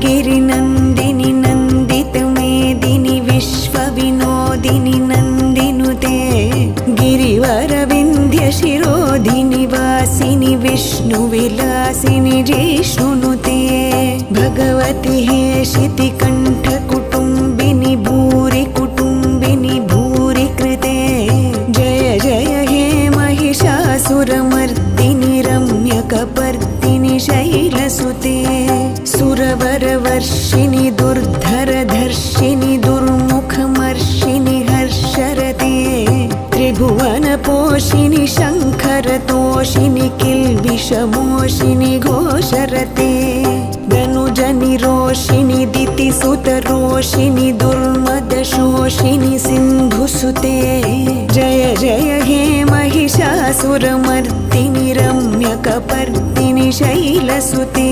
गिरिनन्दिनि नन्दितमेदिनि विश्वविनोदिनि नन्दिनुते गिरिवरविन्ध्यशिरोधिनि वासिनि विष्णुविलासिनि जिष्णुनुते भगवति हेशितिकण्ठकुटुम्बिनि भूरि कुटुम्बिनि भूरि कृते जय जय हे महिषासुरमर्दिनि रम्यकपर्दिनि शैलसुते सुरवरवर्षिणि दुर्धरधर्षिणि दुर्मुखमर्षिणि हर्षरते त्रिभुवनपोषिणि शङ्खरतोषिणि किल्बिषमोषिणि घोषरते धनुजनिरोषिणि दितिसुतरोषिणि दुर्मदशोषिणि सिन्धुसुते जय जय हे महिषासुरमर्दिनि रम्यकपर्दिनि शैलसुते